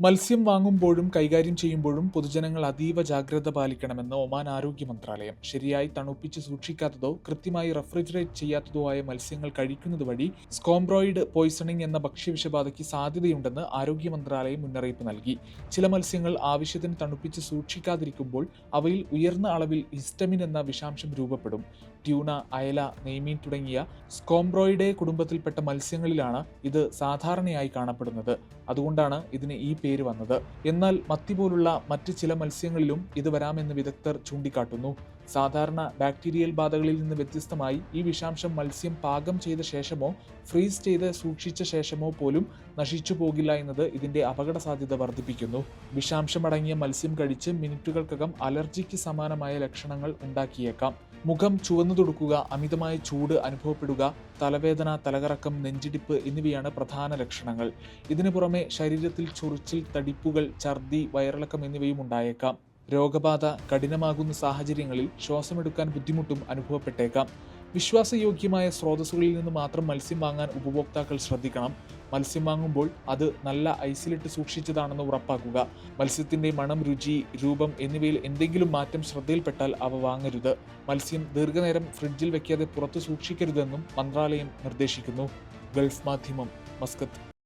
മത്സ്യം വാങ്ങുമ്പോഴും കൈകാര്യം ചെയ്യുമ്പോഴും പൊതുജനങ്ങൾ അതീവ ജാഗ്രത പാലിക്കണമെന്ന് ഒമാൻ ആരോഗ്യ മന്ത്രാലയം. ശരിയായി തണുപ്പിച്ച് സൂക്ഷിക്കാത്തതോ കൃത്യമായി റെഫ്രിജറേറ്റ് ചെയ്യാത്തതോ ആയ മത്സ്യങ്ങൾ കഴിക്കുന്നത് വഴി സ്കോംബ്രോയിഡ് പോയ്സണിംഗ് എന്ന ഭക്ഷ്യവിഷബാധയ്ക്ക് സാധ്യതയുണ്ടെന്ന് ആരോഗ്യ മന്ത്രാലയം മുന്നറിയിപ്പ് നൽകി. ചില മത്സ്യങ്ങൾ ആവശ്യത്തിന് തണുപ്പിച്ച് സൂക്ഷിക്കാതിരിക്കുമ്പോൾ അവയിൽ ഉയർന്ന അളവിൽ ഹിസ്റ്റമിൻ എന്ന വിഷാംശം രൂപപ്പെടും. ട്യൂണ, അയല, നെയ്മീൻ തുടങ്ങിയ സ്കോംബ്രോയിഡെ കുടുംബത്തിൽപ്പെട്ട മത്സ്യങ്ങളിലാണ് ഇത് സാധാരണയായി കാണപ്പെടുന്നത്. അതുകൊണ്ടാണ് ഇതിന് ഈ പേര് വന്നത്. എന്നാൽ മത്തി പോലുള്ള മറ്റ് ചില മത്സ്യങ്ങളിലും ഇത് വരാമെന്ന് വിദഗ്ധർ ചൂണ്ടിക്കാട്ടുന്നു. സാധാരണ ബാക്ടീരിയൽ ബാധകളിൽ നിന്ന് വ്യത്യസ്തമായി ഈ വിഷാംശം മത്സ്യം പാകം ചെയ്ത ശേഷമോ ഫ്രീസ് ചെയ്ത് സൂക്ഷിച്ച ശേഷമോ പോലും നശിച്ചു പോകില്ല എന്നത് ഇതിന്റെ അപകട സാധ്യത വർദ്ധിപ്പിക്കുന്നു. വിഷാംശമടങ്ങിയ മത്സ്യം കഴിച്ച് മിനിറ്റുകൾക്കകം അലർജിക്ക് സമാനമായ ലക്ഷണങ്ങൾ ഉണ്ടാക്കിയേക്കാം. മുഖം ചുവന്നു തുടുക്കുക, അമിതമായ ചൂട് അനുഭവപ്പെടുക, തലവേദന, തലകറക്കം, നെഞ്ചിടിപ്പ് എന്നിവയാണ് പ്രധാന ലക്ഷണങ്ങൾ. ഇതിനു പുറമെ ശരീരത്തിൽ ചൊറിച്ചിൽ, തടിപ്പുകൾ, ഛർദി, വയറിളക്കം എന്നിവയും ഉണ്ടായേക്കാം. രോഗബാധ കഠിനമാകുന്ന സാഹചര്യങ്ങളിൽ ശ്വാസമെടുക്കാൻ ബുദ്ധിമുട്ടും അനുഭവപ്പെട്ടേക്കാം. വിശ്വാസയോഗ്യമായ സ്രോതസ്സുകളിൽ നിന്ന് മാത്രം മത്സ്യം വാങ്ങാൻ ഉപഭോക്താക്കൾ ശ്രദ്ധിക്കണം. മത്സ്യം വാങ്ങുമ്പോൾ അത് നല്ല ഐസിലിട്ട് സൂക്ഷിച്ചതാണെന്ന് ഉറപ്പാക്കുക. മത്സ്യത്തിന്റെ മണം, രുചി, രൂപം എന്നിവയിൽ എന്തെങ്കിലും മാറ്റം ശ്രദ്ധയിൽപ്പെട്ടാൽ അവ വാങ്ങരുത്. മത്സ്യം ദീർഘനേരം ഫ്രിഡ്ജിൽ വെക്കാതെ പുറത്ത് സൂക്ഷിക്കരുതെന്നും മന്ത്രാലയം നിർദ്ദേശിക്കുന്നു. ഗൾഫ് മാധ്യമം, മസ്കത്ത്.